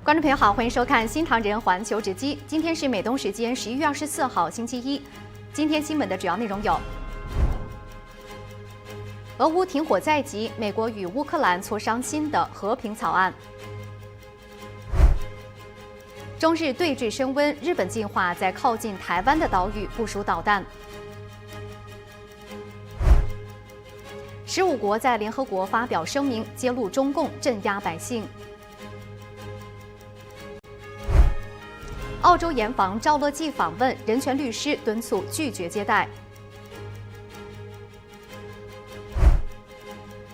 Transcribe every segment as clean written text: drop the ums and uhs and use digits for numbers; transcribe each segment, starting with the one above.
观众朋友好，欢迎收看《新唐人环球直击》。今天是美东时间11月24号，星期一。今天新闻的主要内容有：俄乌停火在即，美国与乌克兰磋商新的和平草案；中日对峙升温，日本计划在靠近台湾的岛屿部署导弹；15国在联合国发表声明，揭露中共镇压百姓。澳洲严防赵乐际访问，人权律师敦促拒绝接待。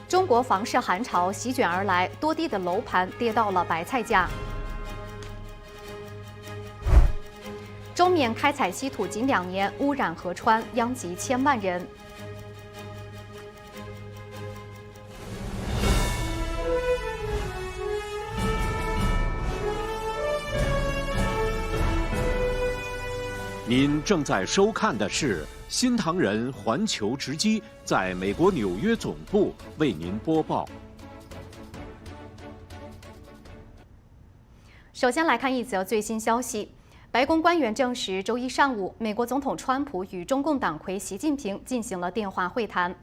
中国房市寒潮席卷而来，多地的楼盘跌到了白菜价。中缅开采稀土仅2年，污染河川，殃及千万人。您正在收看的是新唐人环球直击，在美国纽约总部为您播报。首先来看一则最新消息，白宫官员证实，周一上午，美国总统川普与中共党魁习近平进行了电话会谈。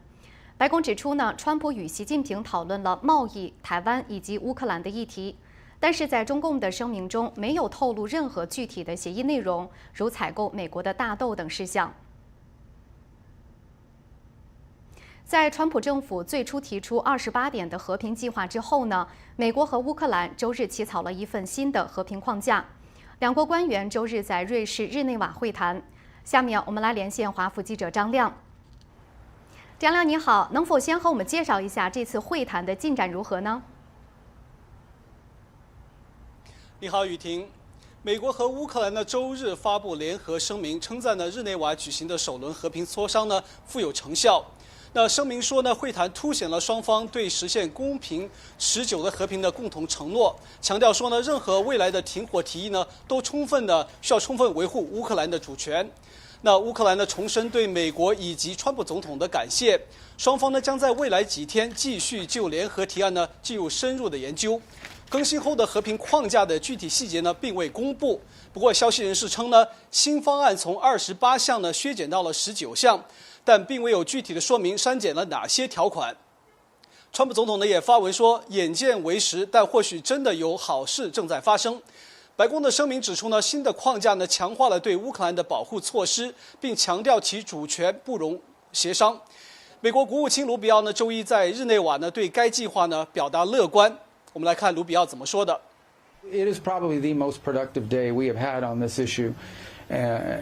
白宫指出川普与习近平讨论了贸易、台湾以及乌克兰的议题。但是在中共的声明中没有透露任何具体的协议内容，如采购美国的大豆等事项。在川普政府最初提出28点的和平计划之后美国和乌克兰周日起草了一份新的和平框架。两国官员周日在瑞士日内瓦会谈。下面我们来连线华府记者张亮。张亮你好，能否先和我们介绍一下这次会谈的进展如何呢？你好，雨婷。美国和乌克兰周日发布联合声明，称赞日内瓦举行的首轮和平磋商富有成效。声明说会谈凸显了双方对实现公平持久的和平的共同承诺，强调说任何未来的停火提议都需要充分维护乌克兰的主权。乌克兰重申对美国以及川普总统的感谢，双方将在未来几天继续就联合提案进入深入的研究。更新后的和平框架的具体细节并未公布。不过，消息人士称新方案从28项削减到了19项，但并未有具体的说明删减了哪些条款。川普总统也发文说，眼见为实，但或许真的有好事正在发生。白宫的声明指出新的框架强化了对乌克兰的保护措施，并强调其主权不容协商。美国国务卿卢比奥周一在日内瓦对该计划表达乐观。我们来看卢比奥怎么说的。It is probably the most productive day we have had on this issue,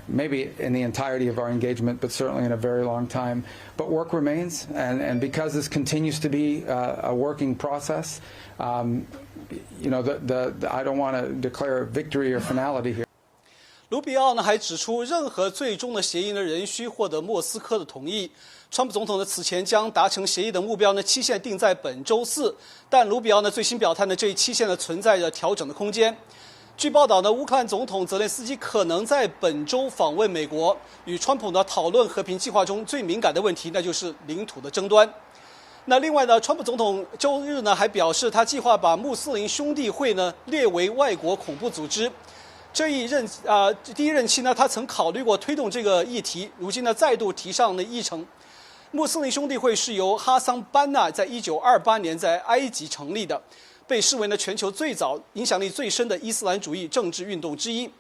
maybe in the entirety of our engagement, but certainly in a very long time. But work remains, and because this continues to be a working process, I don't want to declare victory or finality here. 卢比奥还指出，任何最终的协议仍需获得莫斯科的同意。川普总统此前将达成协议的目标期限定在本周4，但卢比奥最新表态这一期限存在着调整的空间。据报道乌克兰总统泽连斯基可能在本周访问美国，与川普讨论和平计划中最敏感的问题，那就是领土的争端。另外川普总统周日还表示，他计划把穆斯林兄弟会列为外国恐怖组织。第一任期他曾考虑过推动这个议题，如今再度提上了议程。穆斯林兄弟会是由哈桑班纳在1928年在埃及成立的，被视为全球最早、影响力最深的伊斯兰主义政治运动之一。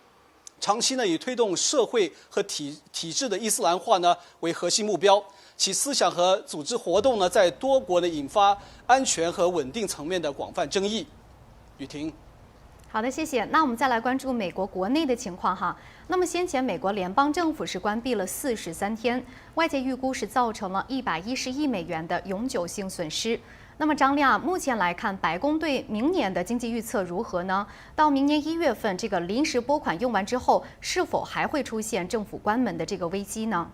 长期以推动社会和体制的伊斯兰化为核心目标，其思想和组织活动在多国引发安全和稳定层面的广泛争议。雨婷。好的，谢谢。那我们再来关注美国国内的情况哈。那么先前美国联邦政府是关闭了43天，外界预估是造成了110亿美元的永久性损失。那么张亮，目前来看，白宫对明年的经济预测如何呢？到明年1月份这个临时拨款用完之后，是否还会出现政府关门的这个危机呢？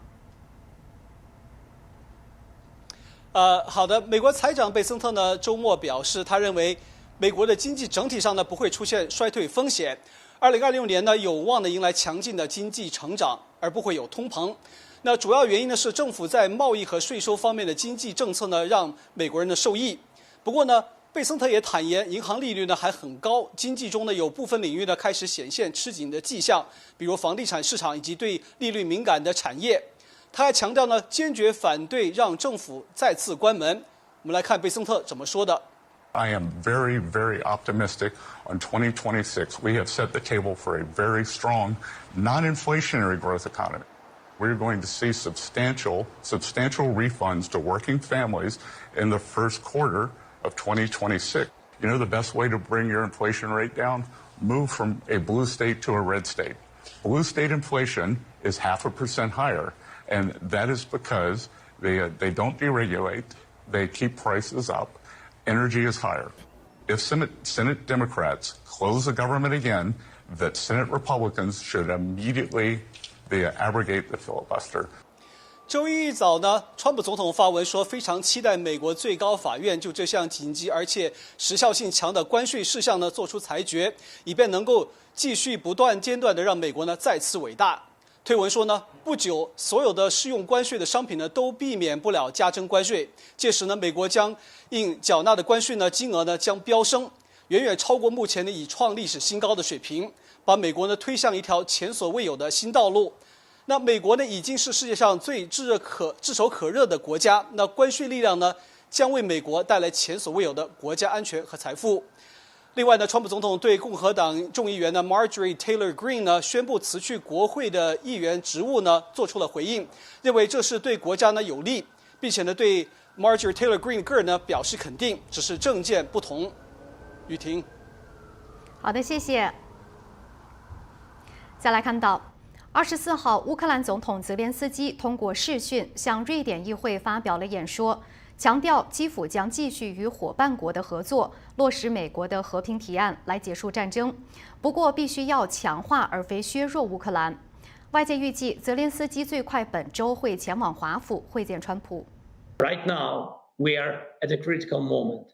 好的，美国财长贝森特周末表示，他认为美国的经济整体上不会出现衰退风险，2026年有望迎来强劲的经济成长，而不会有通膨。那主要原因是政府在贸易和税收方面的经济政策让美国人受益。不过贝森特也坦言，银行利率呢还很高，经济中呢有部分领域呢开始显现吃紧的迹象，比如房地产市场以及对利率敏感的产业。他还强调呢，坚决反对让政府再次关门。我们来看贝森特怎么说的。I am very, very optimistic on 2026. We have set the table for a very strong, non-inflationary growth economy. We're going to see substantial refunds to working families in the first quarter of 2026. You know the best way to bring your inflation rate down? Move from a blue state to a red state. Blue state inflation is 0.5% higher, and that is because they don't deregulate, they keep prices up. Energy is higher. If Senate Democrats close the government again, that Senate Republicans should immediately abrogate the filibuster. 周一一早呢，川普总统发文说，非常期待美国最高法院就这项紧急而且时效性强的关税事项呢做出裁决，以便能够继续不断间断的让美国呢再次伟大。推文说呢，不久所有的适用关税的商品呢都避免不了加征关税，届时呢，美国将应缴纳的关税呢金额呢将飙升，远远超过目前的已创历史新高的水平，把美国呢推向一条前所未有的新道路。那美国呢已经是世界上最炙手可热的国家，那关税力量呢将为美国带来前所未有的国家安全和财富。另外呢，川普总统对共和党众议员呢 Marjorie Taylor Greene 呢宣布辞去国会的议员职务呢做出了回应，认为这是对国家呢有利，并且呢对 Marjorie Taylor Greene 个人呢表示肯定，只是政见不同。雨婷，好的，谢谢。再来看到，24号，乌克兰总统泽连斯基通过视讯向瑞典议会发表了演说。强调基辅将继续与伙伴国的合作，落实美国的和平提案来结束战争。不过，必须要强化而非削弱乌克兰。外界预计，泽连斯基最快本周会前往华府会见川普。Right now, we are at a critical moment,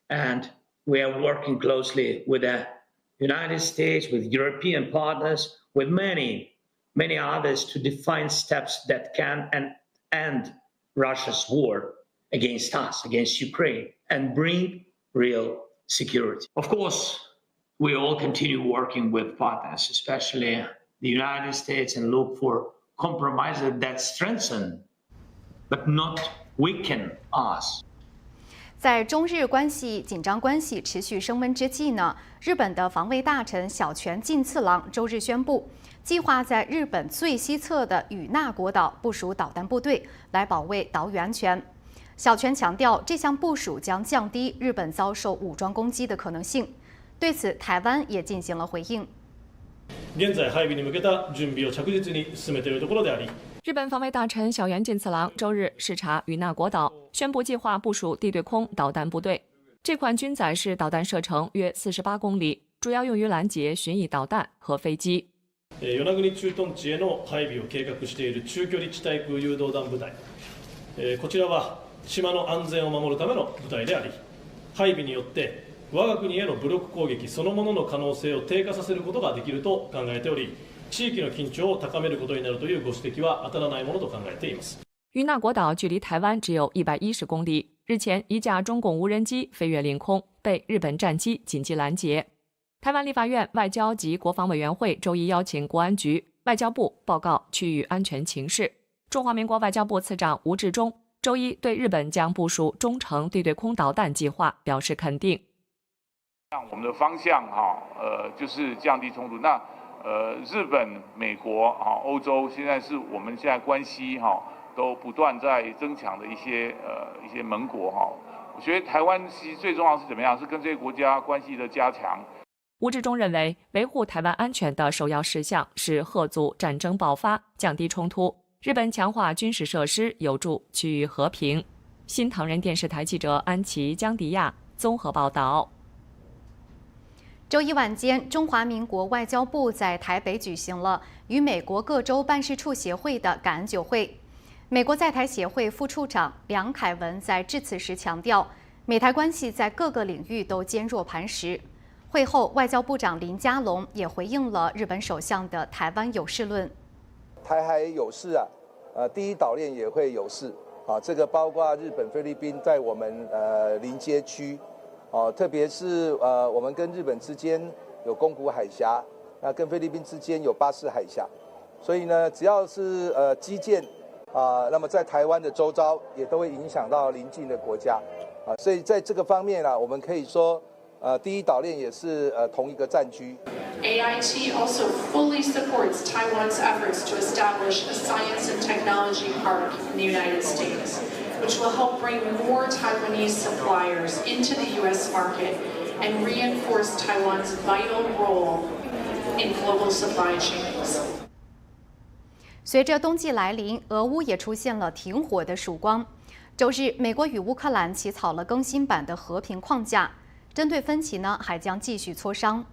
and we are working closely with the United States, with European partners, with many others to define steps that can end Russia's war against us, against Ukraine, and bring real security. Of course, we all continue working with partners, especially the United States, and look for compromises that strengthen, but not weaken us. 在中日紧张关系持续升温之际呢，日本的防卫大臣小泉进次郎周日宣布，计划在日本最西侧的与那国岛部署导弹部队，来保卫岛屿安全。小泉强调，这项部署将降低日本遭受武装攻击的可能性。对此，台湾也进行了回应。現在配備に向けた準備を着実に進めているところであり。日本防卫大臣小泉进次郎周日视察与那国岛，宣布计划部署地对空导弹部队。这款军载式导弹射程约48公里，主要用于拦截巡弋導彈和飛機。与那国駐屯地への配備を計画している中距離地対空誘導弾部隊。こちらは島の安全を守るための部隊であり、配備によって我が国への武力攻撃そのものの可能性を低下させることができると考えており、地域の緊張を高めることになるというご指摘は当たらないものと考えています。与那国岛距离台湾只有110公里。日前，一架中共无人机飞越领空，被日本战机紧急拦截。台湾立法院外交及国防委员会周一邀请国安局、外交部报告区域安全情势。中华民国外交部次长吴志忠周一对日本将部署中程地对空导弹计划表示肯定。我们的方向就是降低冲突。那日本、美国欧洲现在是我们现在关系都不断在增强的一些盟国我觉得台湾其实最重要是怎么样？是跟这些国家关系的加强。吴志忠认为，维护台湾安全的首要事项是遏阻战争爆发，降低冲突。日本强化军事设施有助区域和平。新唐人电视台记者安琪、江迪亚综合报道。周一晚间，中华民国外交部在台北举行了与美国各州办事处协会的感恩酒会。美国在台协会副处长梁凯文在致辞时强调，美台关系在各个领域都坚若磐石。会后，外交部长林佳龙也回应了日本首相的台湾有事论。台海有事第一岛链也会有事这个包括日本、菲律宾在我们邻接区特别是我们跟日本之间有宫古海峡，那跟菲律宾之间有巴士海峡，所以呢，只要是基建那么在台湾的周遭也都会影响到邻近的国家所以在这个方面我们可以说第一岛链也是同一个战区。AIT also fully supports Taiwan's efforts to establish a science and technology park in the United States, which will help bring more Taiwanese suppliers into the U.S. market and reinforce Taiwan's vital role in global supply chains. 随着冬季来临，俄乌也出现了停火的曙光。周日，美国与乌克兰起草了更新版的和平框架，针对分歧呢，还将继续磋商。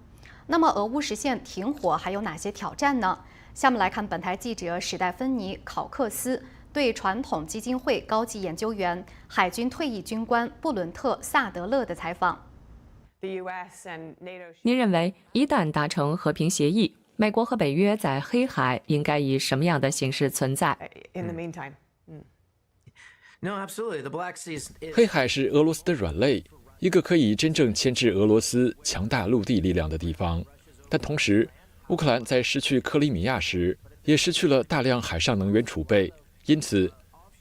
那么，俄乌实现停火还有哪些挑战呢？下面来看本台记者史黛芬妮·考克斯对传统基金会高级研究员、海军退役军官布伦特·萨德勒的采访。您认为，一旦达成和平协议，美国和北约在黑海应该以什么样的形式存在？黑海是俄罗斯的软肋，一个可以真正牵制俄罗斯强大陆地力量的地方。但同时，乌克兰在失去克里米亚时，也失去了大量海上能源储备。因此，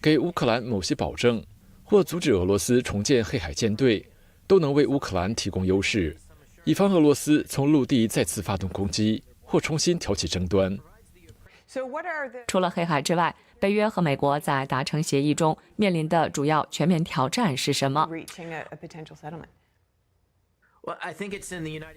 给乌克兰某些保证，或阻止俄罗斯重建黑海舰队，都能为乌克兰提供优势，以防俄罗斯从陆地再次发动攻击，或重新挑起争端。除了黑海之外，北约和美国在达成协议中面临的主要全面挑战是什么？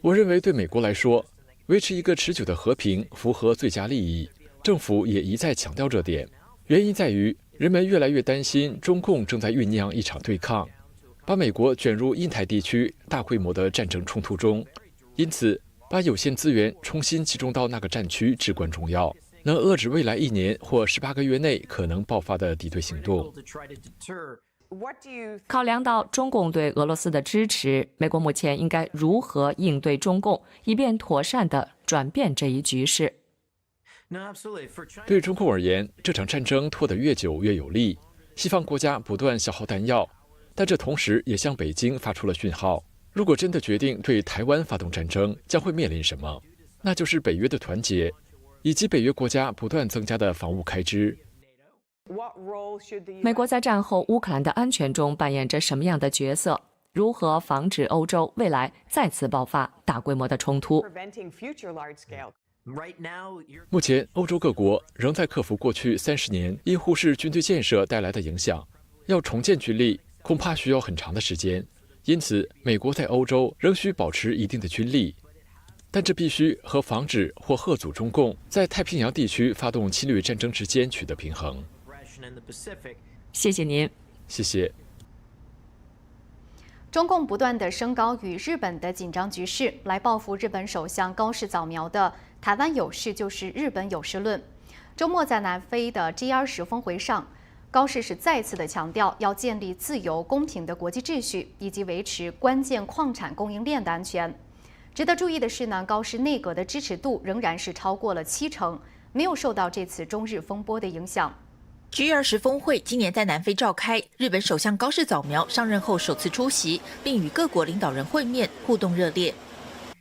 我认为对美国来说，维持一个持久的和平符合最佳利益。政府也一再强调这点，原因在于人们越来越担心中共正在酝酿一场对抗，把美国卷入印太地区大规模的战争冲突中。因此，把有限资源重新集中到那个战区至关重要，能遏制未来1年或18个月内可能爆发的敌对行动。考量到中共对俄罗斯的支持，美国目前应该如何应对中共，以便妥善地转变这一局势？对中共而言，这场战争拖得越久越有利。西方国家不断消耗弹药，但这同时也向北京发出了讯号：如果真的决定对台湾发动战争，将会面临什么？那就是北约的团结，以及北约国家不断增加的防务开支。美国在战后乌克兰的安全中扮演着什么样的角色？如何防止欧洲未来再次爆发大规模的冲突？目前，欧洲各国仍在克服过去30年因忽视军队建设带来的影响，要重建军力恐怕需要很长的时间。因此，美国在欧洲仍需保持一定的军力，但这必须和防止或遏阻中共在太平洋地区发动侵略战争之间取得平衡。谢谢您。谢谢。中共不断地升高与日本的紧张局势，来报复日本首相高市早苗的“台湾有事就是日本有事论”。周末在南非的 G20 峰会上，高市是再次的强调要建立自由公平的国际秩序，以及维持关键矿产供应链的安全。值得注意的是呢，高市内阁的支持度仍然是超过了70%，没有受到这次中日风波的影响。G20 峰会今年在南非召开，日本首相高市早苗上任后首次出席，并与各国领导人会面，互动热烈。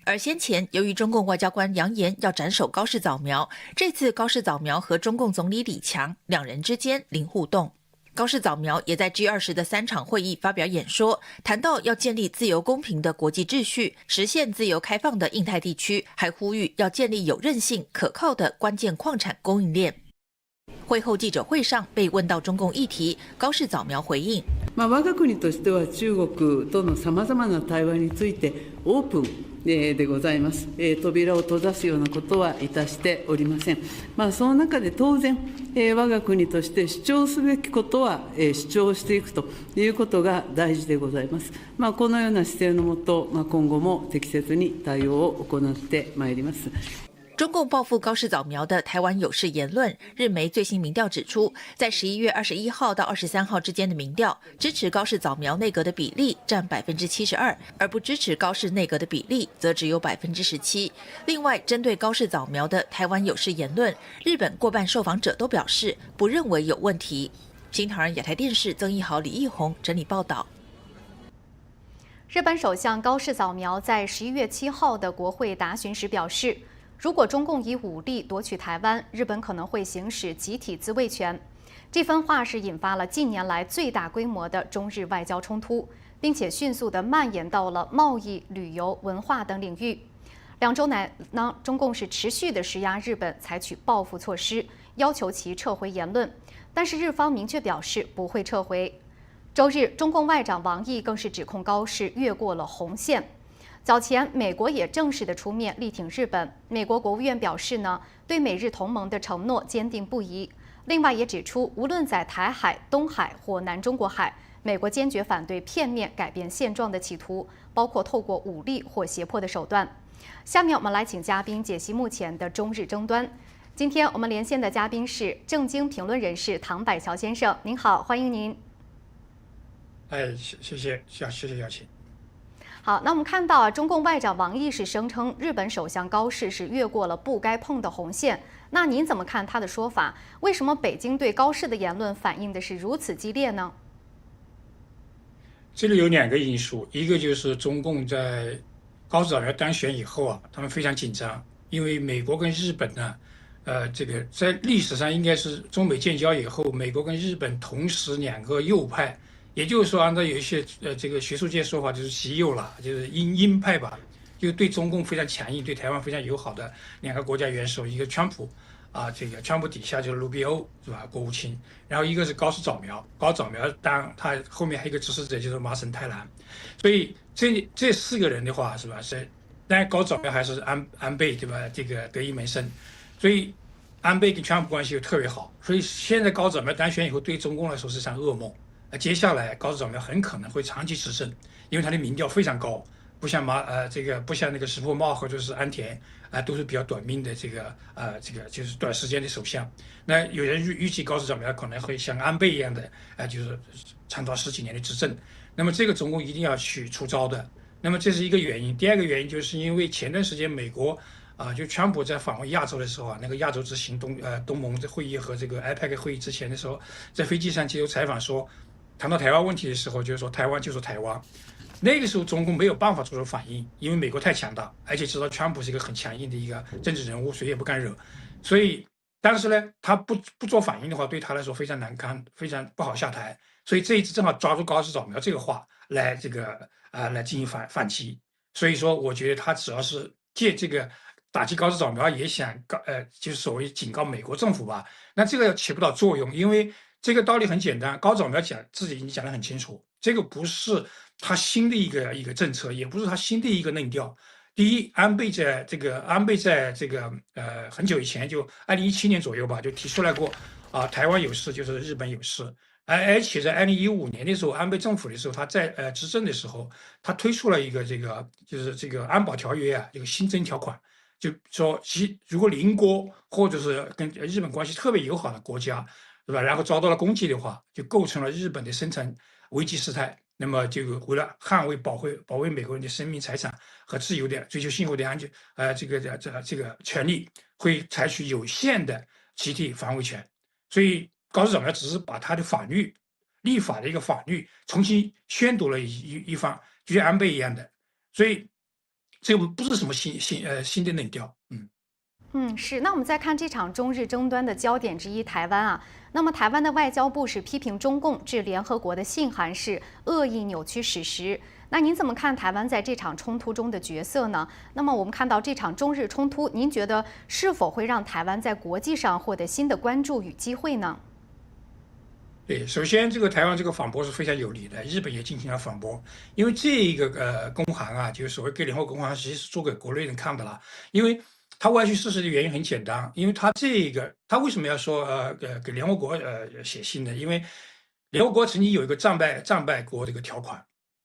而先前由于中共外交官扬言要斩首高市早苗，这次高市早苗和中共总理李强两人之间零互动。高市早苗也在 G20 的3场会议发表演说，谈到要建立自由公平的国际秩序，实现自由开放的印太地区，还呼吁要建立有韧性、可靠的关键矿产供应链。会后记者会上被问到中共议题，高市早苗回应：我が国としては中国とのさまざまな対話についてオープンでございます。扉を閉ざすようなことはいたしておりません。その中で当然我が国として主張すべきことは主張していくということが大事でございます。このような姿勢のもと、今後も適切に対応を行ってまいります。中共报复高市早苗的台湾有事言论，日媒最新民调指出，在11月21号到23号之间的民调，支持高市早苗内阁的比例占72%，而不支持高市内阁的比例则只有17%。另外，针对高市早苗的台湾有事言论，日本过半受访者都表示不认为有问题。新唐人亚太电视曾义豪、李义宏整理报道。日本首相高市早苗在11月7号的国会答询时表示，如果中共以武力夺取台湾，日本可能会行使集体自卫权。这番话是引发了近年来最大规模的中日外交冲突，并且迅速地蔓延到了贸易、旅游、文化等领域。2周来呢，中共是持续地施压日本采取报复措施，要求其撤回言论，但是日方明确表示不会撤回。周日，中共外长王毅更是指控高市越过了红线。早前，美国也正式的出面力挺日本。美国国务院表示呢，对美日同盟的承诺坚定不移。另外也指出，无论在台海、东海或南中国海，美国坚决反对片面改变现状的企图，包括透过武力或胁迫的手段。下面我们来请嘉宾解析目前的中日争端。今天我们连线的嘉宾是政经评论人士唐百乔先生，您好，欢迎您。谢谢邀请。好，那我们看到啊，中共外长王毅是声称日本首相高市是越过了不该碰的红线。那您怎么看他的说法？为什么北京对高市的言论反应的是如此激烈呢？这里有2个因素，一个就是中共在高市早苗当选以后啊，他们非常紧张，因为美国跟日本呢，这个在历史上应该是中美建交以后，美国跟日本同时2个右派。也就是说，按照有一些这个学术界说法，就是极右了，就是鹰派吧，就对中共非常强硬，对台湾非常友好的2个国家元首，一个川普啊，这个川普底下就是卢比欧是吧，国务卿，然后一个是高市早苗，高市早苗当他后面还有一个支持者就是麻生太郎，所以这4个人的话是吧，是当然高市早苗还是安倍对吧，这个得意门生，所以安倍跟川普关系又特别好，所以现在高市早苗当选以后，对中共来说是场噩梦。接下来高市早苗很可能会长期执政，因为他的民调非常高，不像不像那个石破茂或者是安田都是比较短命的这个就是短时间的首相。那有人预计高市早苗可能会像安倍一样的就是长达10几年的执政。那么这个中共一定要去出招的。那么这是一个原因。第2个原因就是因为前段时间美国就川普在访问亚洲的时候那个亚洲之行东盟的会议和这个 IPEC 会议之前的时候，在飞机上接受采访说。谈到台湾问题的时候，就是说台湾就是台湾。那个时候中共没有办法做出反应，因为美国太强大，而且知道川普是一个很强硬的一个政治人物，谁也不敢惹。所以当时呢，他不做反应的话，对他来说非常难堪，非常不好下台。所以这一次正好抓住高市早苗这个话来来进行反击。所以说，我觉得他只要是借这个打击高市早苗，也想就是所谓警告美国政府吧，那这个起不到作用，因为。这个道理很简单，高市早苗自己已经讲得很清楚，这个不是他新的一个政策，也不是他新的一个论调。第一，安倍在这个很久以前，就2017年左右吧，就提出来过台湾有事就是日本有事，而且在2015年的时候，安倍政府的时候，他在执政的时候，他推出了一个就是这个安保条约一个新增条款，就说如果邻国或者是跟日本关系特别友好的国家。对吧？然后遭到了攻击的话，就构成了日本的生存危机事态。那么就为了捍卫、保卫美国人的生命、财产和自由的追求幸福的安全，这个权利，会采取有限的集体防卫权。所以高市早苗只是把他的立法的一个法律重新宣读了一番，就像安倍一样的。所以这个不是什么新的论调，是。那我们再看这场中日争端的焦点之一，台湾啊。那么台湾的外交部是批评中共致联合国的信函是恶意扭曲史实。那您怎么看台湾在这场冲突中的角色呢？那么我们看到这场中日冲突，您觉得是否会让台湾在国际上获得新的关注与机会呢？对，首先这个台湾这个反驳是非常有理的，日本也进行了反驳，因为这一个公函就是所谓给联合国公函，实际是做给国内人看的了，因为。他歪曲事实的原因很简单，因为他为什么要说给联合国写信呢？因为联合国曾经有一个战败国这个条款，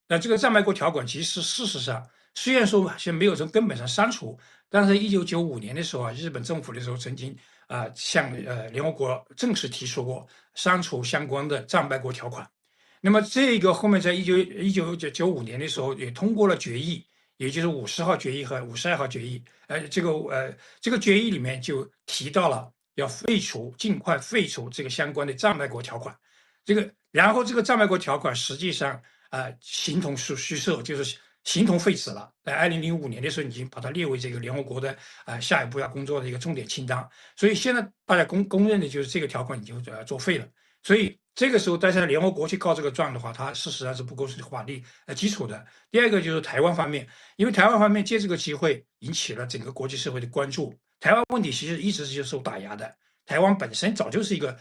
那这个战败国条款其实事实上虽然说现在没有从根本上删除，但是1995年的时候日本政府的时候曾经向联合国正式提出过删除相关的战败国条款。那么这个后面在1995年的时候也通过了决议。也就是50号决议和52号决议，这个决议里面就提到了要尽快废除这个相关的战败国条款。然后这个战败国条款实际上形同虚设，就是形同废纸了。在2005年的时候，已经把它列为这个联合国的下一步要工作的一个重点清单。所以现在大家公认的就是这个条款已经作废了。所以这个时候，但是联合国去告这个状的话，它事实上是不构成法律基础的。第二个就是台湾方面，因为台湾方面借这个机会引起了整个国际社会的关注。台湾问题其实一直是受打压的。台湾本身早就是一个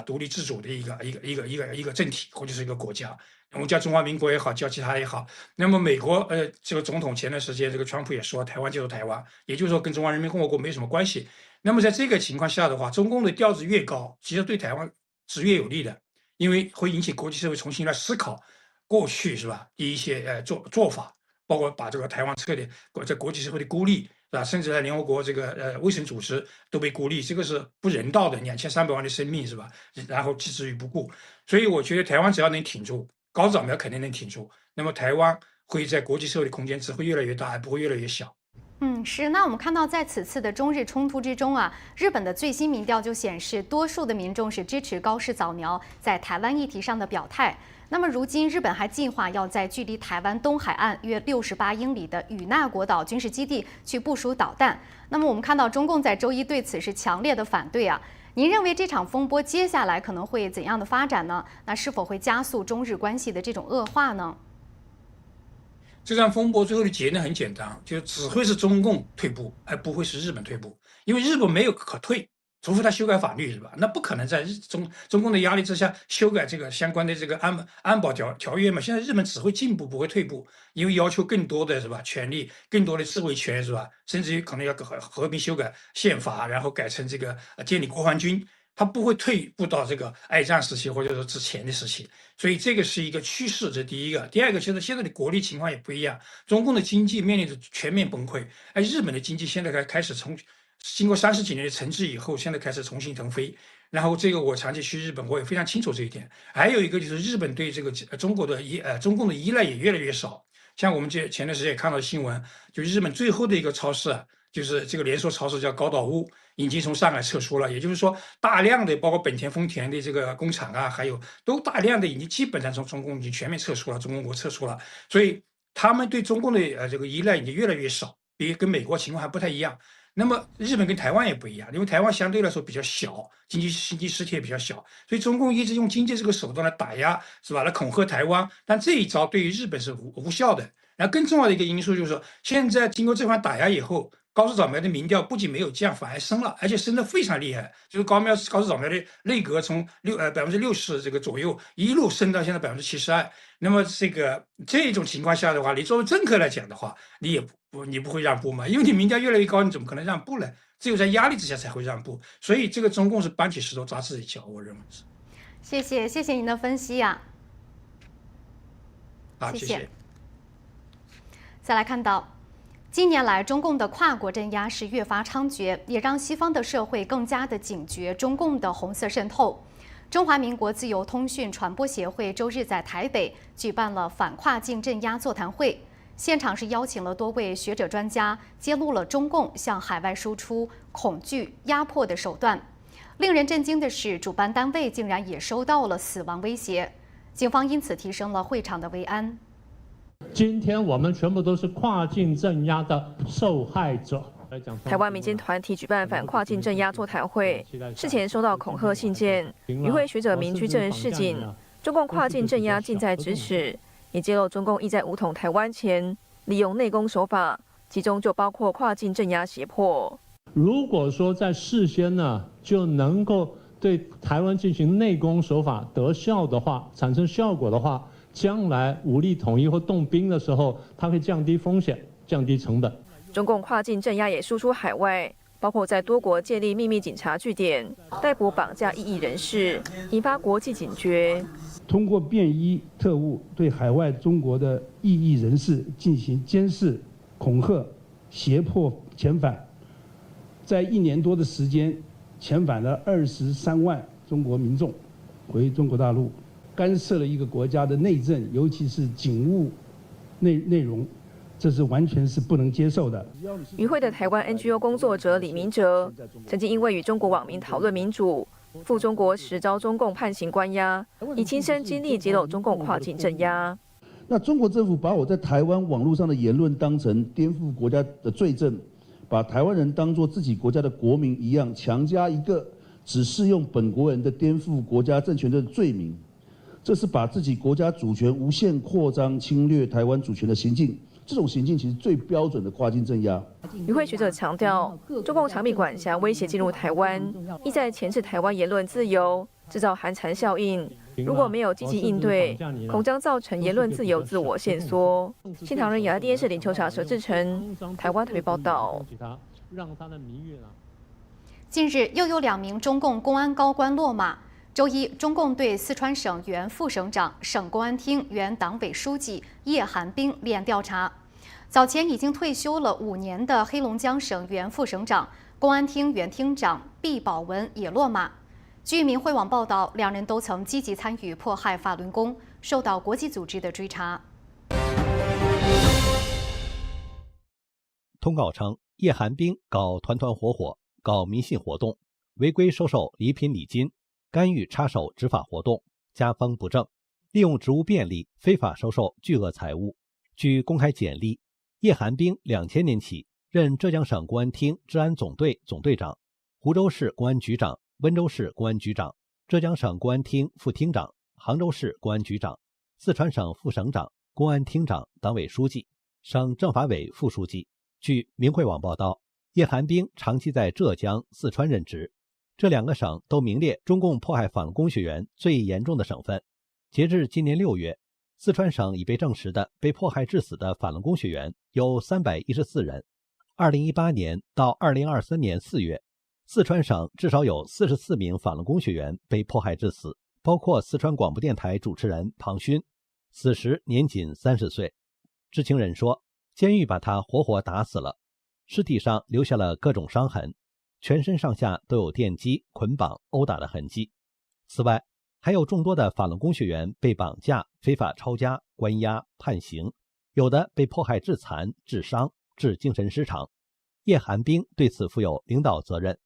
独立自主的一个政体或者是一个国家，我们叫中华民国也好，叫其他也好。那么美国这个总统前段时间这个川普也说，台湾就是台湾，也就是说跟中华人民共和国没什么关系。那么在这个情况下的话，中共的调子越高，其实对台湾是越有利的，因为会引起国际社会重新来思考过去是吧一些做法，包括把这个台湾撤的在国际社会的孤立。是吧？甚至在联合国这个卫生组织都被孤立，这个是不人道的，2300万的生命是吧？然后置之于不顾，所以我觉得台湾只要能挺住，高市早苗肯定能挺住，那么台湾会在国际社会的空间只会越来越大，而不会越来越小。是。那我们看到，在此次的中日冲突之中日本的最新民调就显示，多数的民众是支持高市早苗在台湾议题上的表态。那么如今，日本还计划要在距离台湾东海岸约68英里的与那国岛军事基地去部署导弹。那么我们看到，中共在周一对此是强烈的反对您认为这场风波接下来可能会怎样的发展呢？那是否会加速中日关系的这种恶化呢？这场风波最后的结论很简单，就只会是中共退步，而不会是日本退步，因为日本没有可退。除非他修改法律是吧？那不可能在中共的压力之下修改这个相关的这个安保条约嘛。现在日本只会进步不会退步，因为要求更多的是吧权利，更多的自卫权是吧？甚至于可能要和平修改宪法，然后改成这个建立国防军，他不会退步到这个二战时期或者说之前的时期。所以这个是一个趋势，这第一个。第二个就是现在的国力情况也不一样，中共的经济面临着全面崩溃，而日本的经济现在开始经过30几年的沉寂以后，现在开始重新腾飞。然后这个我长期去日本，我也非常清楚这一点。还有一个就是日本对这个中共的依赖也越来越少。像我们前段时间也看到新闻，就日本最后的一个超市就是这个连锁超市叫高岛屋，已经从上海撤出了。也就是说，大量的包括本田、丰田的这个工厂还有都大量的已经基本上从中共已经全面撤出了，中共国撤出了。所以他们对中共的这个依赖已经越来越少，跟美国情况还不太一样。那么日本跟台湾也不一样，因为台湾相对来说比较小，经济实体也比较小，所以中共一直用经济这个手段来打压，是吧？来恐吓台湾，但这一招对于日本是无效的。然后更重要的一个因素就是说，现在经过这番打压以后，高市早苗的民调不仅没有降，反而升了，而且升得非常厉害。就是高市早苗的内阁从60%这个左右一路升到现在72%。那么这种情况下的话，你作为政客来讲的话，你不会让步吗？因为你民调越来越高，你怎么可能让步呢？只有在压力之下才会让步。所以这个中共是搬起石头砸自己脚，我认为是。谢谢您的分析好，谢谢。再来看到，近年来中共的跨国镇压是越发猖獗，也让西方的社会更加的警觉中共的红色渗透。中华民国自由通讯传播协会周日在台北举办了反跨境镇压座谈会，现场是邀请了多位学者专家，揭露了中共向海外输出恐惧、压迫的手段。令人震惊的是，主办单位竟然也收到了死亡威胁，警方因此提升了会场的维安。今天我们全部都是跨境镇压的受害者。台湾民间团体举办反跨境镇压座谈会，事前收到恐吓信件，与会学者明居正示警，中共跨境镇压近在咫尺，也揭露中共意在武统台湾前，利用内功手法，其中就包括跨境镇压胁迫。如果说在事先呢就能够对台湾进行内功手法得效的话，产生效果的话，将来武力统一或动兵的时候，它会降低风险，降低成本。中共跨境镇压也输出海外，包括在多国建立秘密警察据点，逮捕绑架异议人士，引发国际警觉。通过便衣特务对海外中国的异议人士进行监视、恐吓、胁迫遣返，在1年多的时间，遣返了23万中国民众回中国大陆，干涉了一个国家的内政，尤其是警务内容。这是完全是不能接受的。与会的台湾 NGO 工作者李明哲，曾经因为与中国网民讨论民主，赴中国时遭中共判刑关押，以亲身经历揭露中共跨境镇压。那中国政府把我在台湾网络上的言论当成颠覆国家的罪证，把台湾人当作自己国家的国民一样，强加一个只适用本国人的颠覆国家政权的罪名，这是把自己国家主权无限扩张、侵略台湾主权的行径。这种行径其实最标准的跨境镇压。与会学者强调，中共长臂管辖威胁进入台湾，意在钳制台湾言论自由，制造寒蝉效应。如果没有积极应对，恐将造成言论自由自我限缩。新唐人亚太电视林秋茶、佘志成，台湾特别报道。近日又有2名中共公安高官落马。周一，中共对四川省原副省长、省公安厅原党委书记叶寒冰立案调查。早前已经退休了5年的黑龙江省原副省长、公安厅原厅长毕保文也落马。据民汇网报道，2人都曾积极参与迫害法轮功，受到国际组织的追查。通告称，叶寒冰搞团团伙伙，搞迷信活动，违规收受礼品礼金，干预插手执法活动，家风不正，利用职务便利非法收受巨额财物。据公开简历，叶寒冰2000年起任浙江省公安厅治安总队总队长、湖州市公安局长、温州市公安局长、浙江省公安厅副厅长、杭州市公安局长、四川省副省长、公安厅长、党委书记、省政法委副书记。据民汇网报道，叶寒冰长期在浙江、四川任职，这2个省都名列中共迫害法轮功学员最严重的省份。截至今年6月，四川省已被证实的被迫害致死的法轮功学员有314人。2018年到2023年4月，四川省至少有44名法轮功学员被迫害致死，包括四川广播电台主持人庞勋，死时年仅30岁。知情人说，监狱把他活活打死了，尸体上留下了各种伤痕，全身上下都有电击、捆绑、殴打的痕迹。此外，还有众多的法轮功学员被绑架、非法抄家、关押、判刑，有的被迫害致残、致伤、致精神失常。叶寒冰对此负有领导责任。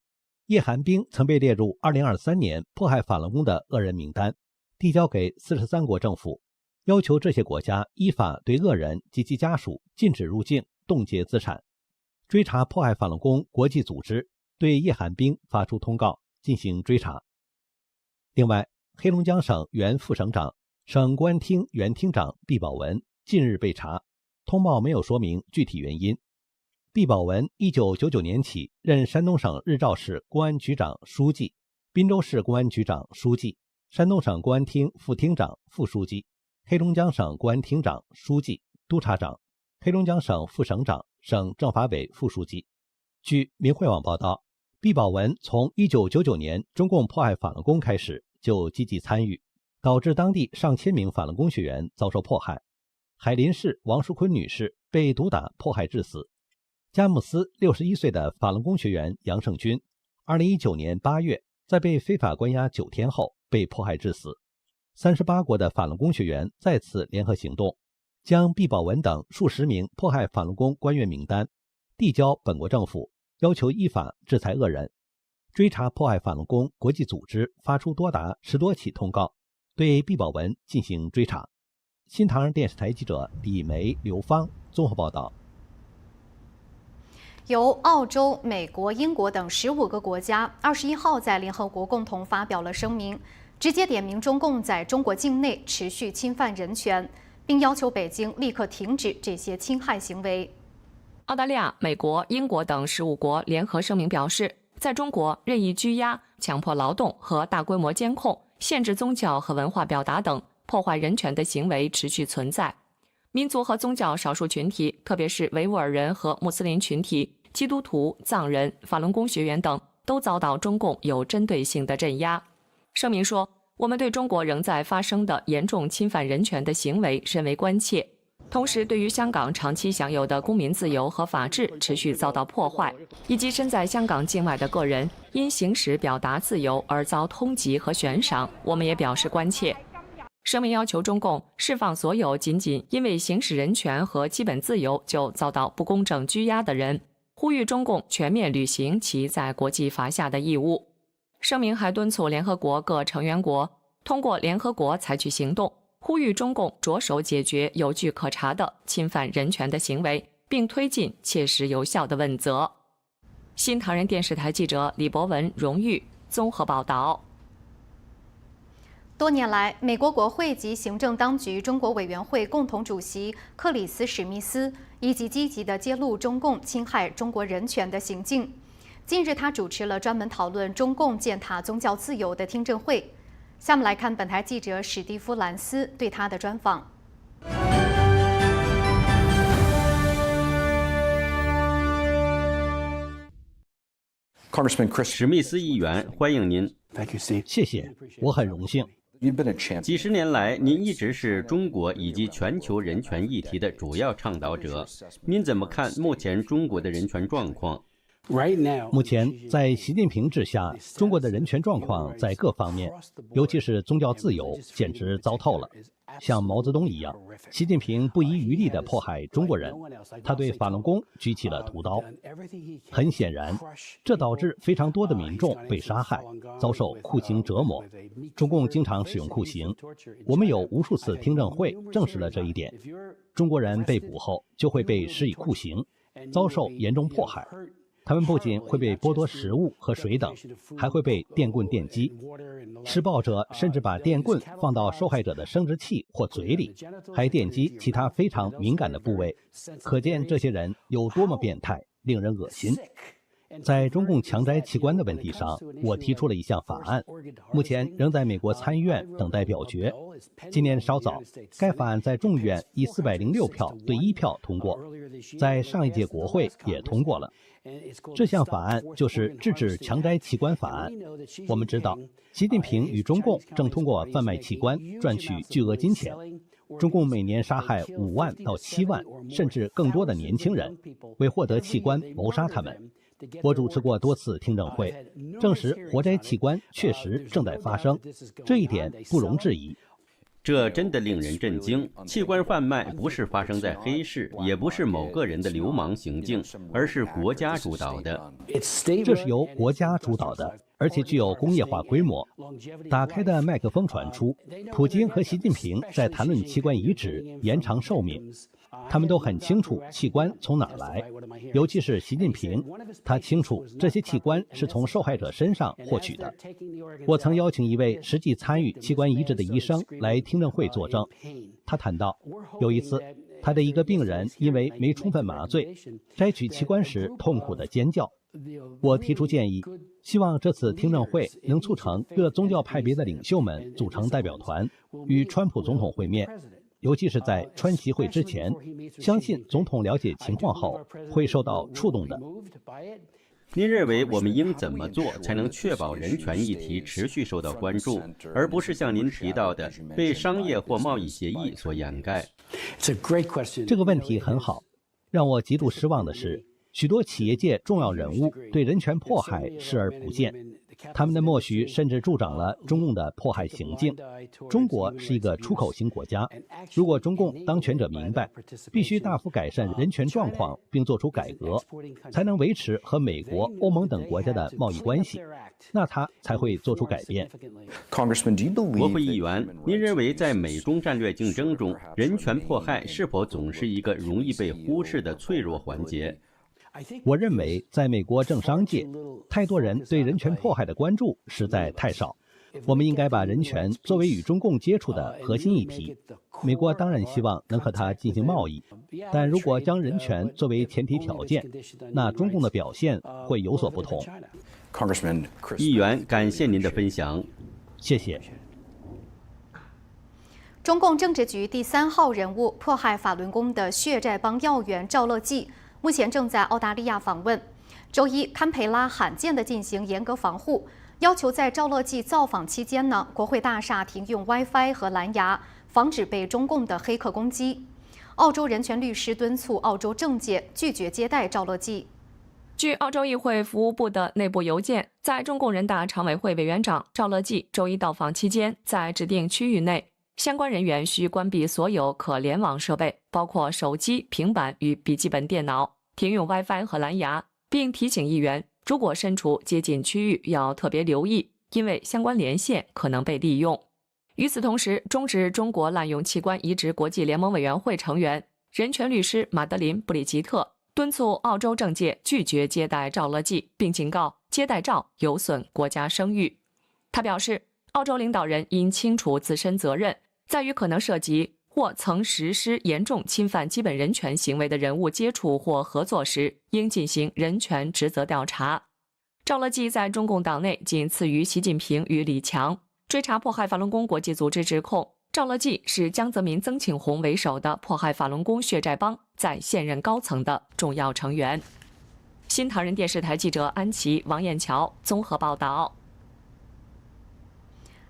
叶寒冰曾被列入2023年迫害法轮功的恶人名单，递交给43国政府，要求这些国家依法对恶人及其家属禁止入境、冻结资产。追查迫害法轮功国际组织对叶寒冰发出通告进行追查。另外，黑龙江省原副省长、省公安厅原厅长毕保文近日被查，通报没有说明具体原因。毕保文1999年起任山东省日照市公安局长、书记、滨州市公安局长、书记、山东省公安厅副厅长、副书记、黑龙江省公安厅长、书记、督察长、黑龙江省副省长、省政法委副书记。据民汇网报道，毕保文从1999年中共迫害法轮功开始就积极参与，导致当地上千名法轮功学员遭受迫害。海林市王淑坤女士被毒打迫害致死。佳木斯61岁的法轮功学员杨胜军2019年8月在被非法关押9天后被迫害致死。38国的法轮功学员再次联合行动，将毕保文等数十名迫害法轮功官员名单递交本国政府，要求依法制裁恶人。追查迫害法轮功国际组织发出多达10多起通告，对毕保文进行追查。新唐人电视台记者李梅、刘芳综合报道。由澳洲、美国、英国等15个国家21号在联合国共同发表了声明，直接点名中共在中国境内持续侵犯人权，并要求北京立刻停止这些侵害行为。澳大利亚、美国、英国等15国联合声明表示，在中国任意拘押、强迫劳动和大规模监控、限制宗教和文化表达等破坏人权的行为持续存在。民族和宗教少数群体，特别是维吾尔人和穆斯林群体、基督徒、藏人、法轮功学员等，都遭到中共有针对性的镇压。声明说，我们对中国仍在发生的严重侵犯人权的行为深为关切，同时对于香港长期享有的公民自由和法治持续遭到破坏，以及身在香港境外的个人因行使表达自由而遭通缉和悬赏，我们也表示关切。声明要求中共释放所有仅仅因为行使人权和基本自由就遭到不公正拘押的人，呼吁中共全面履行其在国际法下的义务。声明还敦促联合国各成员国通过联合国采取行动，呼吁中共着手解决有据可查的侵犯人权的行为，并推进切实有效的问责。新唐人电视台记者李博文、荣誉综合报道。多年来，美国国会及行政当局中国委员会共同主席克里斯·史密斯一直积极地揭露中共侵害中国人权的行径。近日，他主持了专门讨论中共践踏宗教自由的听证会。下面来看本台记者史蒂夫·兰斯对他的专访。史密斯议员，欢迎您。谢谢，我很荣幸。几十年来，您一直是中国以及全球人权议题的主要倡导者。您怎么看目前中国的人权状况？目前，在习近平治下，中国的人权状况在各方面，尤其是宗教自由，简直糟透了。像毛泽东一样，习近平不遗余力地迫害中国人，他对法轮功举起了屠刀。很显然，这导致非常多的民众被杀害，遭受酷刑折磨。中共经常使用酷刑，我们有无数次听证会证实了这一点。中国人被捕后就会被施以酷刑，遭受严重迫害。他们不仅会被剥夺食物和水等，还会被电棍电击。施暴者甚至把电棍放到受害者的生殖器或嘴里，还电击其他非常敏感的部位。可见这些人有多么变态，令人恶心。在中共强摘器官的问题上，我提出了一项法案，目前仍在美国参议院等待表决。今年稍早，该法案在众议院以406票对1票通过，在上一届国会也通过了。这项法案就是制止强摘器官法案。我们知道，习近平与中共正通过贩卖器官赚取巨额金钱。中共每年杀害5万到7万，甚至更多的年轻人，为获得器官谋杀他们。我主持过多次听证会，证实活摘器官确实正在发生，这一点不容置疑。这真的令人震惊。器官贩卖不是发生在黑市，也不是某个人的流氓行径，而是国家主导的。这是由国家主导的，而且具有工业化规模。打开的麦克风传出，普京和习近平在谈论器官移植、延长寿命。他们都很清楚器官从哪儿来，尤其是习近平，他清楚这些器官是从受害者身上获取的。我曾邀请一位实际参与器官移植的医生来听证会作证，他谈到，有一次他的一个病人因为没充分麻醉，摘取器官时痛苦地尖叫。我提出建议，希望这次听证会能促成各宗教派别的领袖们组成代表团，与川普总统会面。尤其是在川习会之前，相信总统了解情况后会受到触动的。您认为我们应怎么做才能确保人权议题持续受到关注，而不是像您提到的被商业或贸易协议所掩盖？这个问题很好。让我极度失望的是，许多企业界重要人物对人权迫害视而不见。他们的默许甚至助长了中共的迫害行径。中国是一个出口型国家，如果中共当权者明白必须大幅改善人权状况并做出改革，才能维持和美国、欧盟等国家的贸易关系，那他才会做出改变。国会议员，您认为在美中战略竞争中，人权迫害是否总是一个容易被忽视的脆弱环节？我认为，在美国政商界，太多人对人权迫害的关注实在太少。我们应该把人权作为与中共接触的核心议题。美国当然希望能和它进行贸易，但如果将人权作为前提条件，那中共的表现会有所不同。议员，感谢您的分享，谢谢。中共政治局第3号人物、迫害法轮功的血债帮要员赵乐际，目前正在澳大利亚访问。周一，堪培拉罕见地进行严格防护，要求在赵乐际造访期间呢，国会大厦停用 WiFi 和蓝牙，防止被中共的黑客攻击。澳洲人权律师敦促澳洲政界拒绝接待赵乐际。据澳洲议会服务部的内部邮件，在中共人大常委会委员长赵乐际周一到访期间，在指定区域内，相关人员需关闭所有可联网设备，包括手机、平板与笔记本电脑，停用 WiFi 和蓝牙，并提醒议员，如果身处接近区域，要特别留意，因为相关连线可能被利用。与此同时，中指中国滥用器官移植国际联盟委员会成员、人权律师马德琳·布里吉特敦促澳洲政界拒绝接待赵乐际，并警告接待赵有损国家声誉。他表示，澳洲领导人应清楚自身责任，在与可能涉及或曾实施严重侵犯基本人权行为的人物接触或合作时，应进行人权职责调查。赵乐际在中共党内仅次于习近平与李强。追查迫害法轮功国际组织指控，赵乐际是江泽民、曾庆红为首的迫害法轮功血债帮在现任高层的重要成员。新唐人电视台记者安琪、王艳桥综合报道。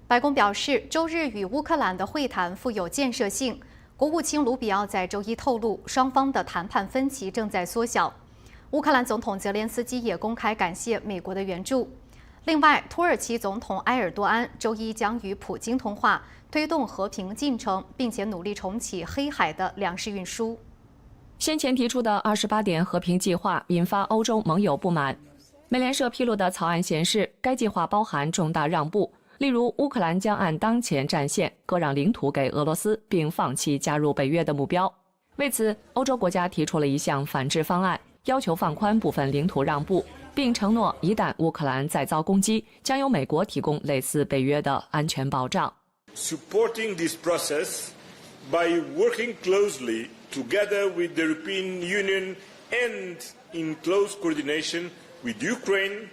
白宫表示，周日与乌克兰的会谈富有建设性。国务卿卢比奥在周一透露，双方的谈判分歧正在缩小。乌克兰总统泽连斯基也公开感谢美国的援助。另外，土耳其总统埃尔多安周一将与普京通话，推动和平进程，并且努力重启黑海的粮食运输。先前提出的28点和平计划引发欧洲盟友不满。美联社披露的草案显示，该计划包含重大让步，例如乌克兰将按当前战线割让领土给俄罗斯，并放弃加入北约的目标。为此，欧洲国家提出了一项反制方案，要求放宽部分领土让步，并承诺一旦乌克兰再遭攻击，将由美国提供类似北约的安全保障。Supporting this process by working closely together with the European Union and in close coordination with Ukraine,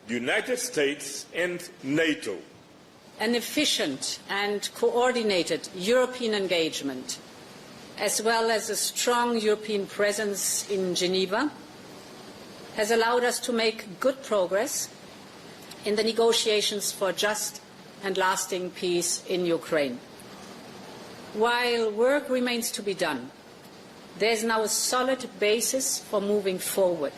the United States and NATO. An efficient and coordinated European engagement, as well as a strong European presence in Geneva, has allowed us to make good progress in the negotiations for just and lasting peace in Ukraine. While work remains to be done, there is now a solid basis for moving forward.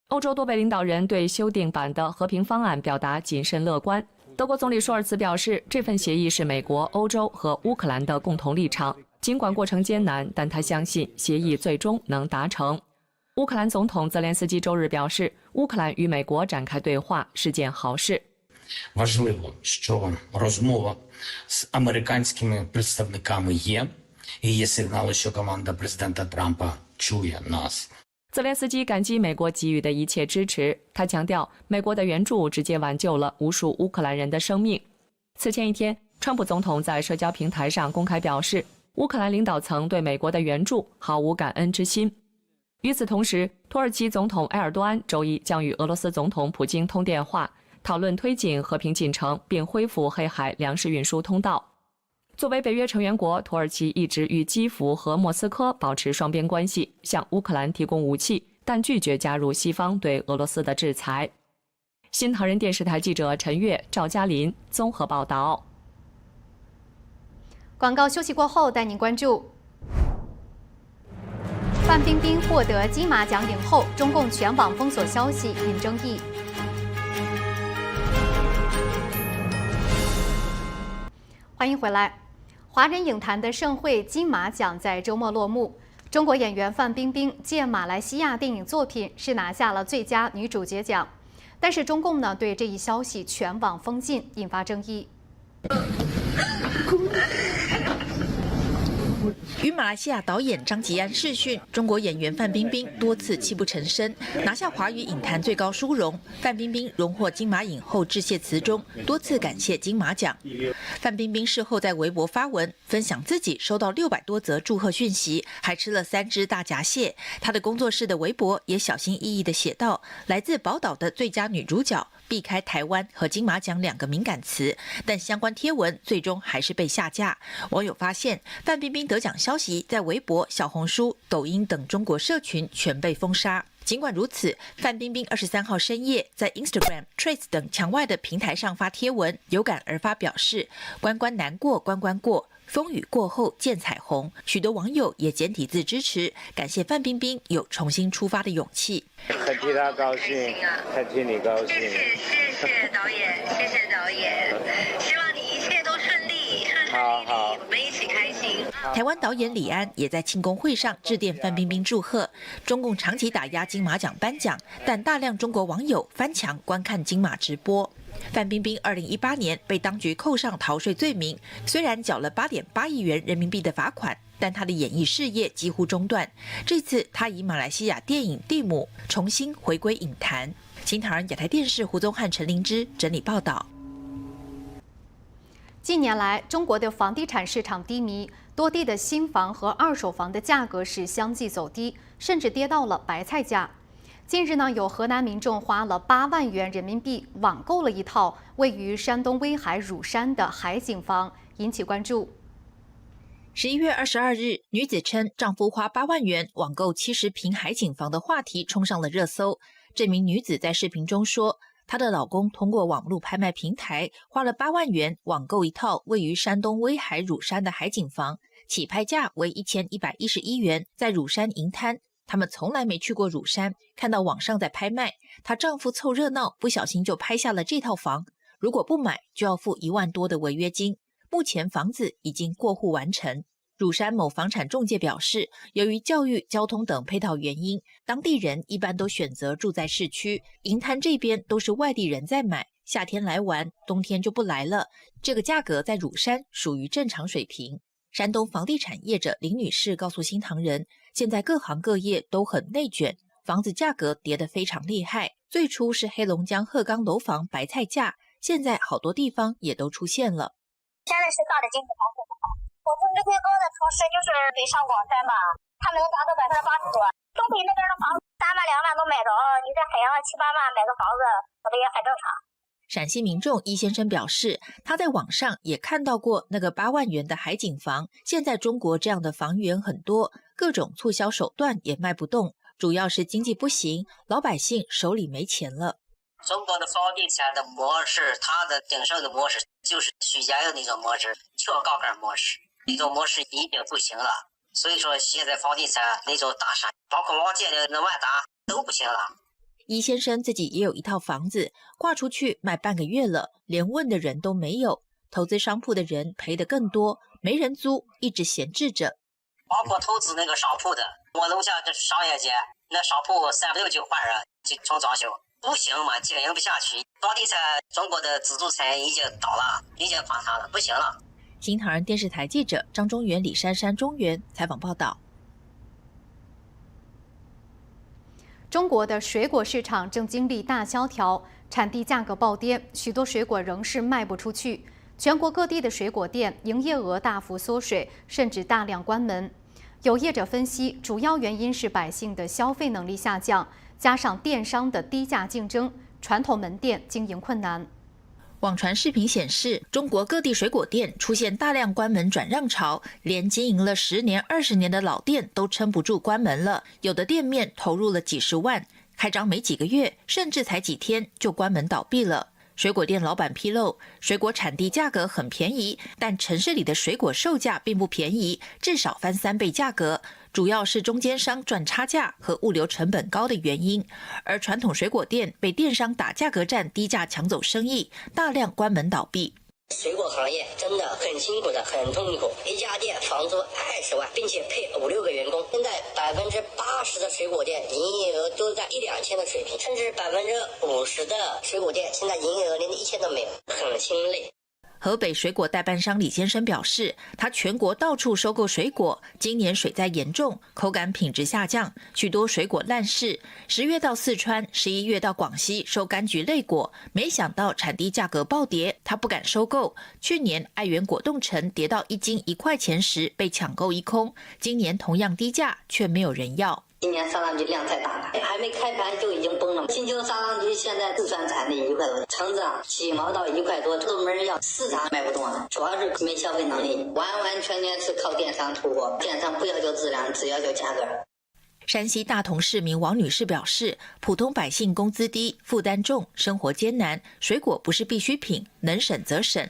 欧洲多位领导人对修订版的和平方案表达谨慎乐观。德国总理舒尔茨表示，这份协议是美国、欧洲和乌克兰的共同立场，尽管过程艰难，但他相信协议最终能达成。乌克兰总统泽连斯基周日表示，乌克兰与美国展开对话是件好事。Важливо, що розмова з американськими представниками є, і є сигнали, що команда президента Трампа чує нас. 泽连斯基感激美国给予的一切支持，他强调，美国的援助直接挽救了无数乌克兰人的生命。此前一天，川普总统在社交平台上公开表示，乌克兰领导层对美国的援助毫无感恩之心。与此同时，土耳其总统埃尔多安周一将与俄罗斯总统普京通电话，讨论推进和平进程，并恢复黑海粮食运输通道。作为北约成员国，土耳其一直与基辅和莫斯科保持双边关系，向乌克兰提供武器，但拒绝加入西方对俄罗斯的制裁。新唐人电视台记者陈悦、赵嘉林综合报道。广告休息过后，带您关注。范冰冰获得金马奖影后，中共全网封锁消息引争议。欢迎回来。华人影坛的盛会金马奖在周末落幕，中国演员范冰冰借马来西亚电影作品是拿下了最佳女主角奖，但是中共呢对这一消息全网封禁，引发争议。与马来西亚导演张吉安视讯，中国演员范冰冰多次泣不成声，拿下华语影坛最高殊荣。范冰冰荣获金马影后致谢词中，多次感谢金马奖。范冰冰事后在微博发文，分享自己收到600多则祝贺讯息，还吃了3只大闸蟹。她的工作室的微博也小心翼翼地写道：“来自宝岛的最佳女主角。”避开台湾和金马奖2个敏感词，但相关贴文最终还是被下架。网友发现，范冰冰得奖消息在微博、小红书、抖音等中国社群全被封杀。尽管如此，范冰冰23号深夜在 Instagram、Threads 等墙外的平台上发贴文，有感而发表示：“关关难过关关过。”风雨过后见彩虹，许多网友也简体字支持，感谢范冰冰有重新出发的勇气。很替他高兴，很替你高兴。谢谢导演，希望你一切都顺利，好，我们一起开心。台湾导演李安也在庆功会上致电范冰冰祝贺。中共长期打压金马奖颁奖，但大量中国网友翻墙观看金马直播。范冰冰2018年被当局扣上逃税罪名，虽然缴了8.8亿元人民币的罚款，但她的演艺事业几乎中断。这次她以马来西亚电影《地母》重新回归影坛。新唐人亚太电视胡宗汉、陈灵芝整理报道。近年来，中国的房地产市场低迷，多地的新房和二手房的价格是相继走低，甚至跌到了白菜价。近日呢，有河南民众花了8万元人民币网购了一套位于山东威海乳山的海景房，引起关注。11月22日，女子称丈夫花8万元网购70平海景房的话题冲上了热搜。这名女子在视频中说，她的老公通过网络拍卖平台花了8万元网购一套位于山东威海乳山的海景房，起拍价为1111元，在乳山银滩。他们从来没去过乳山，看到网上在拍卖，她丈夫凑热闹，不小心就拍下了这套房。如果不买，就要付1万多的违约金。目前房子已经过户完成。乳山某房产中介表示，由于教育、交通等配套原因，当地人一般都选择住在市区，银滩这边都是外地人在买，夏天来玩，冬天就不来了。这个价格在乳山属于正常水平。山东房地产业者林女士告诉新唐人，现在各行各业都很内卷，房子价格跌得非常厉害。最初是黑龙江鹤岗楼房白菜价，现在好多地方也都出现了。现在是大的经济环境不好，我们这些高的城市就是北上广深吧，他们能达到80%多。东北那边的房子3万2万都买着，你在海洋7、8万买个房子，我觉得也很正常。陕西民众易先生表示，他在网上也看到过那个8万元的海景房。现在中国这样的房源很多，各种促销手段也卖不动，主要是经济不行，老百姓手里没钱了。中国的房地产的模式，它的鼎盛的模式就是许家印那种模式，超杠杆模式，那种模式已经不行了。所以说，现在房地产那种大厦，包括往建的那万达都不行了。易先生自己也有一套房子，挂出去卖半个月了，连问的人都没有。投资商铺的人赔得更多，没人租，一直闲置着。包括投资那个商铺的，我楼下这商业街，那商铺3不6就换人，就重装修，不行嘛，经营不下去。房地产，中国的自助餐已经倒了，已经垮塌了，不行了。新唐人电视台记者张中原、李珊珊、中原采访报道。中国的水果市场正经历大萧条，产地价格暴跌，许多水果仍是卖不出去。全国各地的水果店营业额大幅缩水，甚至大量关门。有业者分析，主要原因是百姓的消费能力下降，加上电商的低价竞争，传统门店经营困难。网传视频显示，中国各地水果店出现大量关门转让潮，连经营了10年、20年的老店都撑不住关门了。有的店面投入了几十万，开张没几个月，甚至才几天就关门倒闭了。水果店老板披露，水果产地价格很便宜，但城市里的水果售价并不便宜，至少翻3倍价格，主要是中间商赚差价和物流成本高的原因。而传统水果店被电商打价格战，低价抢走生意，大量关门倒闭。水果行业真的很辛苦的，很痛苦。一家店房租20万，并且配5、6个员工。现在80%的水果店营业额都在1、2千的水平，甚至50%的水果店现在营业额连1000都没有，很心累。河北水果代办商李先生表示，他全国到处收购水果，今年水灾严重，口感品质下降，许多水果烂市。10月到四川，11月到广西收柑橘类果，没想到产地价格暴跌，他不敢收购。去年爱媛果冻橙跌到1斤1块钱时被抢购一空，今年同样低价，却没有人要。今年上上去量太大了，还没开盘就已经崩了。金秋上上去，现在四川产的1块多，橙子7毛到1块多，都没人要，市场卖不动了，主要是没消费能力，完完全全是靠电商突破。电商不要求质量，只要求价格。山西大同市民王女士表示，普通百姓工资低，负担重，生活艰难，水果不是必需品，能省则省。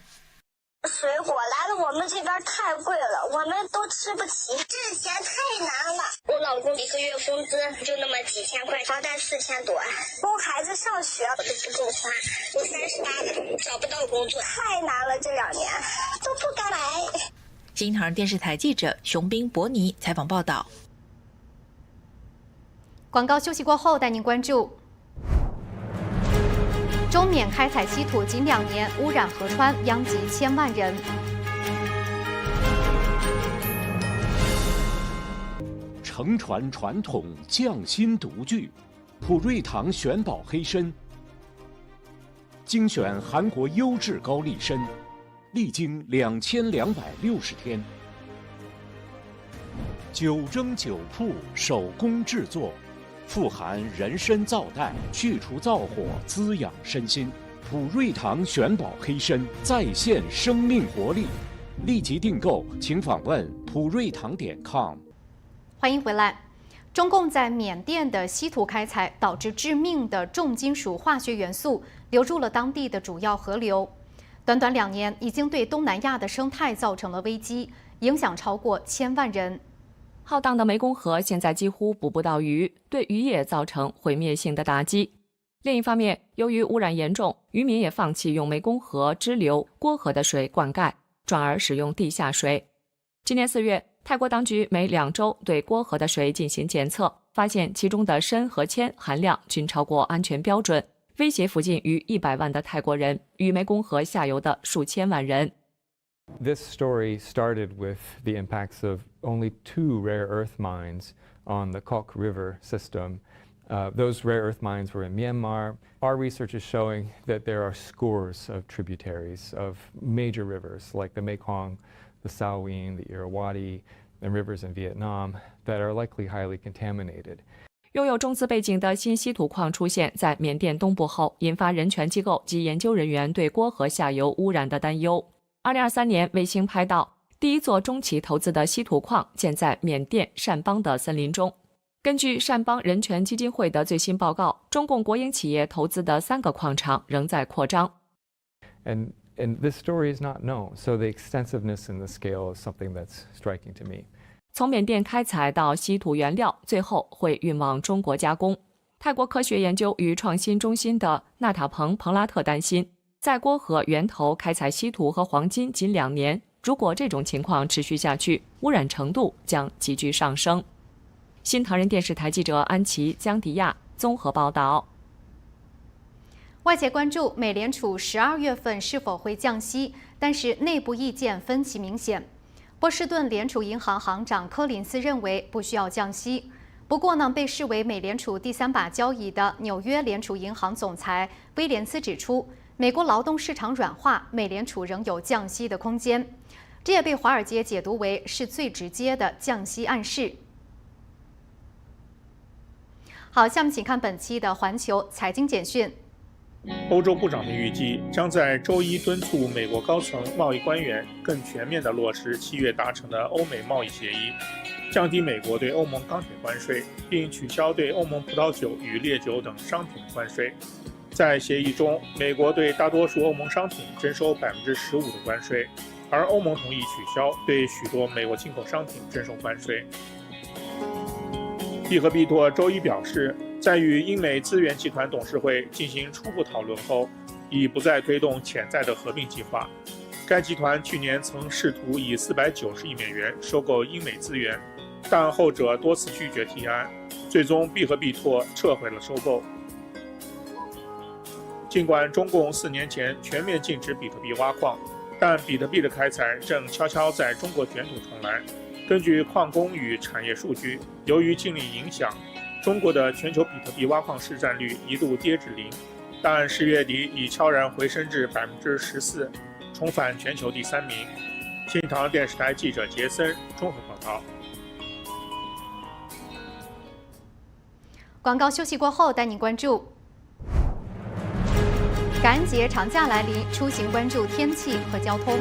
水果来了，我们这边太贵了，我们都吃不起，挣钱太难了。我老公1个月工资就那么几千块，房贷4000多，供孩子上学我都不够花。我38了，找不到工作，太难了，这2年都不敢买。新唐人电视台记者熊彬伯尼采访报道。广告休息过后，带您关注中缅开采稀土仅2年，污染河川，殃及千万人。承传传统，匠心独具，普瑞堂玄宝黑参，精选韩国优质高丽参，历经2260天，9蒸9曝，手工制作，富含人参皂苷，去除燥火，滋养身心。普瑞堂玄宝黑参再现生命活力，立即订购，请访问普瑞堂.com。欢迎回来。中共在缅甸的稀土开采导致致命的重金属化学元素流入了当地的主要河流，短短2年已经对东南亚的生态造成了危机，影响超过1000万人。浩荡的湄公河现在几乎捕不到鱼，对渔业造成毁灭性的打击。另一方面，由于污染严重，渔民也放弃用湄公河支流郭河的水灌溉，转而使用地下水。今年4月，泰国当局每2周对郭河的水进行检测，发现其中的砷和铅含量均超过安全标准，威胁附近逾100万的泰国人与湄公河下游的数千万人。This story started with the impacts of only 2 rare earth mines on the Kok River system. Those rare earth mines were in Myanmar. Our research is showing that there are scores of tributaries of major rivers like the Mekong, the Salween, the Irrawaddy, and rivers in Vietnam that are likely highly contaminated. 拥有中资背景的新稀土矿出现在缅甸东部后，引发人权机构及研究人员对郭河下游污染的担忧。2023年，卫星拍到第一座中企投资的稀土矿建在缅甸善邦的森林中。根据善邦人权基金会的最新报告，中共国营企业投资的3个矿场仍在扩张。And this story is not known, so the extensiveness and the scale is something that's striking to me. 从缅甸开采到稀土原料，最后会运往中国加工。泰国科学研究与创新中心的纳塔彭·彭拉特担心，在郭河源头开采稀土和黄金仅2年，如果这种情况持续下去，污染程度将急剧上升。新唐人电视台记者安琪、江迪亚综合报道。外界关注美联储12月份是否会降息，但是内部意见分歧明显。波士顿联储银行行长柯林斯认为不需要降息。不过呢，被视为美联储第3把交椅的纽约联储银行总裁威廉斯指出，美国劳动市场软化，美联储仍有降息的空间。这也被华尔街解读为是最直接的降息暗示。好，下面请看本期的环球财经简讯。欧洲部长们预计将在周一敦促美国高层贸易官员更全面地落实7月达成的欧美贸易协议，降低美国对欧盟钢铁关税，并取消对欧盟葡萄酒与烈酒等商品关税。在协议中，美国对大多数欧盟商品征收15%的关税，而欧盟同意取消对许多美国进口商品征收关税。毕和必拓周一表示，在与英美资源集团董事会进行初步讨论后，已不再推动潜在的合并计划。该集团去年曾试图以490亿美元收购英美资源，但后者多次拒绝提案，最终毕和必拓撤回了收购。尽管中共4年前全面禁止比特币挖矿，但比特币的开采正悄悄在中国卷土重来。根据矿工与产业数据，由于禁令影响，中国的全球比特币挖矿市占率一度跌至0，但10月底已悄然回升至14%，重返全球第3名。新唐电视台记者杰森综合报道。广告休息过后，带您关注感恩节长假来临，出行关注天气和交通。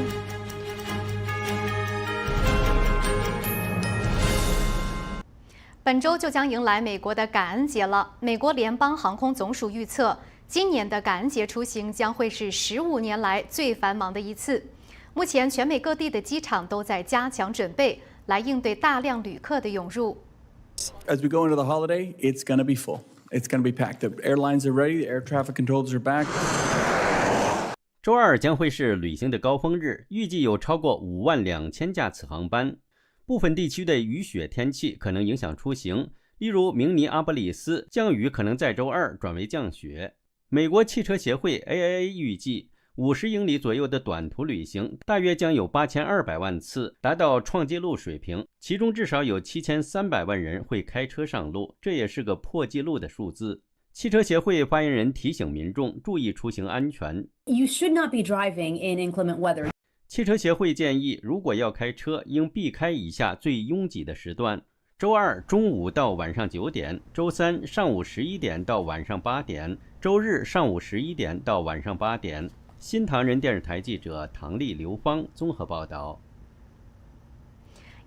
本周就将迎来美国的感恩节了。美国联邦航空总署预测，今年的感恩节出行将会是15年来最繁忙的一次。目前，全美各地的机场都在加强准备，来应对大量旅客的涌入。As we go into the holiday, it's going to be full. It's going to be packed. The airlines are ready. The air traffic controllers are back. 周二将会是旅行的高峰日，预计有超过52000架次航班。部分地区的雨雪天气可能影响出行，例如明尼阿波利斯降雨可能在周二转为降雪。美国汽车协会 AAA 预计50英里左右的短途旅行大约将有8200万次达到创纪录水平，其中至少有7300万人会开车上路，这也是个破纪录的数字。汽车协会发言人提醒民众注意出行安全。You should not be driving in inclement weather. 汽车协会建议，如果要开车，应避开以下最拥挤的时段：周二中午到晚上9点，周三上午11点到晚上8点，周日上午11点到晚上8点。新唐人电视台记者唐丽、刘芳综合报道。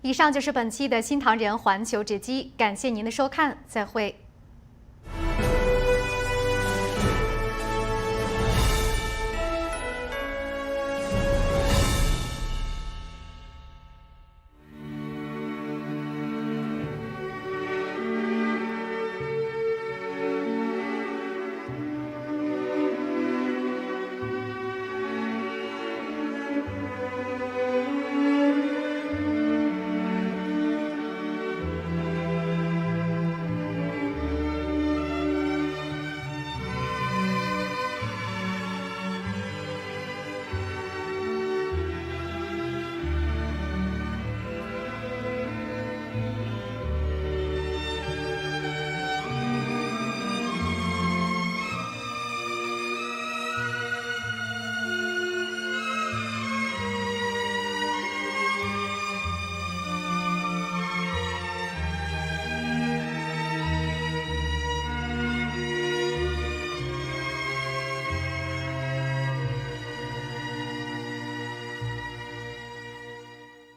以上就是本期的新唐人环球直击，感谢您的收看，再会。